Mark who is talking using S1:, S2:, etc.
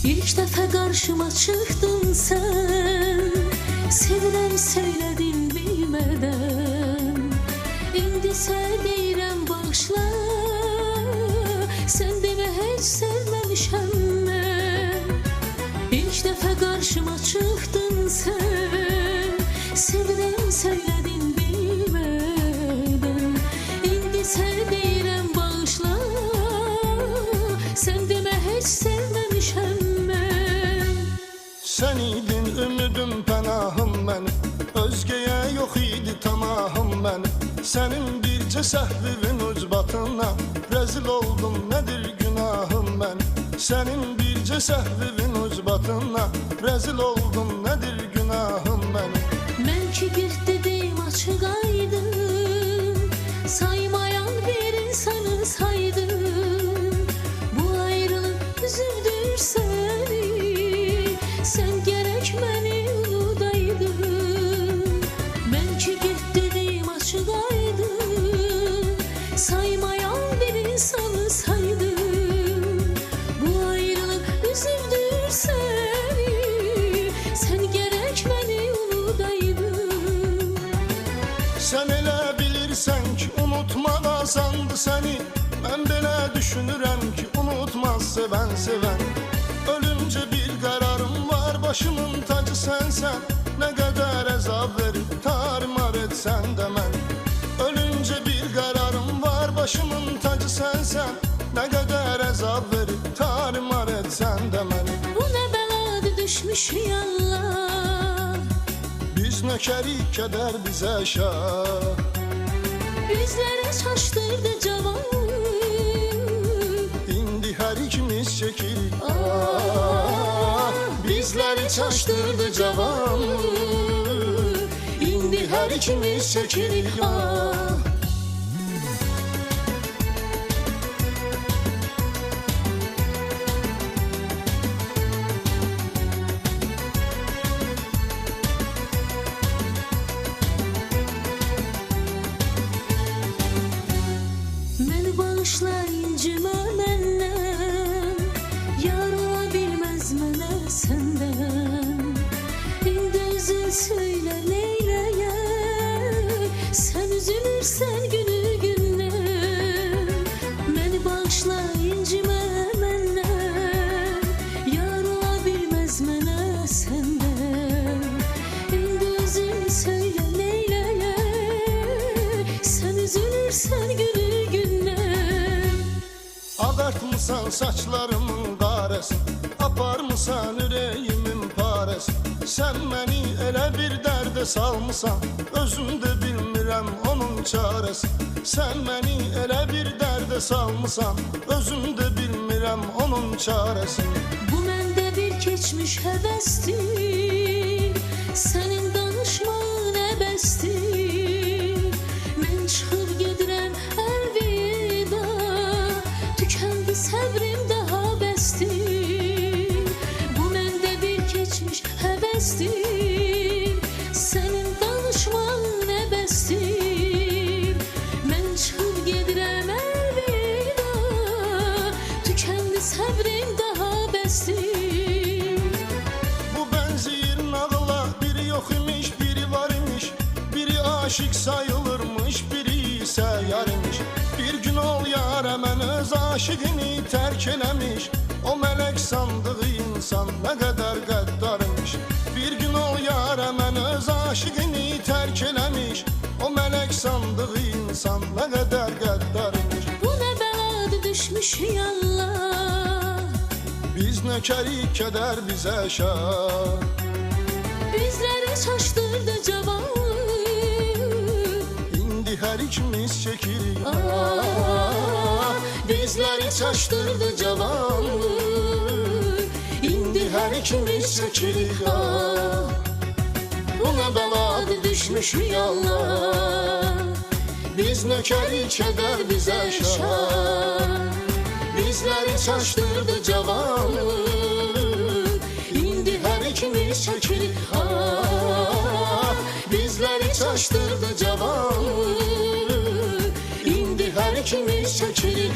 S1: İlk dəfə qarşıma çıxdın sən, sevirəm söylədin bilmədən. İndi sən deyirəm bağışla, sən demə heç sevməmişəm mən. İlk dəfə qarşıma çıxdın sən, sevirəm söylədin bilmədən. İndi sən deyirəm bağışla, sən demə heç sevməmişəm mən.
S2: Sen idin ümidim pənahım mənim, özgəyə yox idi tamahım mənim. Sənin bircə səhvivin ucbatına rəzil oldum, nədir günahım mənim. Sənin bircə səhvivin ucbatına rəzil oldum, nədir günahım mənim.
S1: Mən ki bir dedim açıq aydın, saymayan bir insanı saydım. Bu ayrılıq üzüldür səni, sən gərək məni unudaydın. Mən ki bir dedim açıq aydın, saymayan bir insanı saydım. Bu ayrılıq üzüldür səni, sən gərək məni unudaydın.
S2: Sen elə bilirsən ki unutmaq asandı səni. Mən belə düşünürəm ki unutmaz sevən sevən. Ölümcə bir qərarım var, başımın tacı sənsən. Nə qədər əzab verib tarimar etsən də mən. Ölümcə bir qərarım var, başımın tacı sənsən. Nə qədər əzab verib tarimar etsən də mən.
S1: Bu nə bəladır düşmüş yallah,
S2: Biz nökərik, kədər bizə şah.
S1: bizləri çaşdırdı cavan.
S2: İndi hər ikimiz çəkirik.
S1: Bizləri çaşdırdı cavan.
S2: İndi hər ikimiz çəkirik.
S1: Məni bağışla, incimə məndən, yar ola bilməz mənə səndən. İndi özün söylə neyləyək, sən üzülürsən günü gündən. Məni bağışla, incimə məndən, yar ola bilməz mənə səndən. İndi özün söylə neyləyək, sən üzülürsən günü gündən.
S2: Ağartmısan saçlarımın qarəsi, aparmısan ürəyimin parəsi. Sən məni elə bir dərdə salmısan, özüm də bilmirəm onun çarəsi. Sən məni elə bir dərdə salmısan, özüm də bilmirəm onun çarəsi.
S1: Bu məndə bir keçmiş həvəsdir, sənin danışmağın əbəsdir. Mən çıxıb gedirəm əlvida, tükəndi səbrim daha bəsdir. Bu məndə bir keçmiş həvəsdir, sənin danışmağın əbəsdir. Mən çıxıb gedirəm əlvida, tükəndi səbrim daha bəsdir.
S2: Bu bənzəyir nağıla, biri yox imiş, biri var imiş. Biri aşık sayılırmış, biri isə yar imiş. Bir gün ol yara mən öz aşıqını tərk eləmiş. O mələk sandığı insan nə qədər qəddar imiş. Bir gün ol yara mən öz aşıqını tərk eləmiş. O mələk sandığı insan nə qədər qəddar imiş.
S1: Bu nə bəladır düşmüş yallah,
S2: Biz nökərik, kədər bizə şah.
S1: bizləri çaşdırdı cavan.
S2: İndi hər ikimiz çəkirik.
S1: Bizləri çaşdırdı cavan.
S2: İndi hər ikimiz çəkirik.
S1: Bu nə bəladır düşmüş yallah,
S2: Biz nökərik, kədər bizə şah.
S1: bizləri çaşdırdı cavan. İndi hər ikimiz çəkirik. Bizləri çaşdırdı cavan. İndi hər ikimiz çəkirik.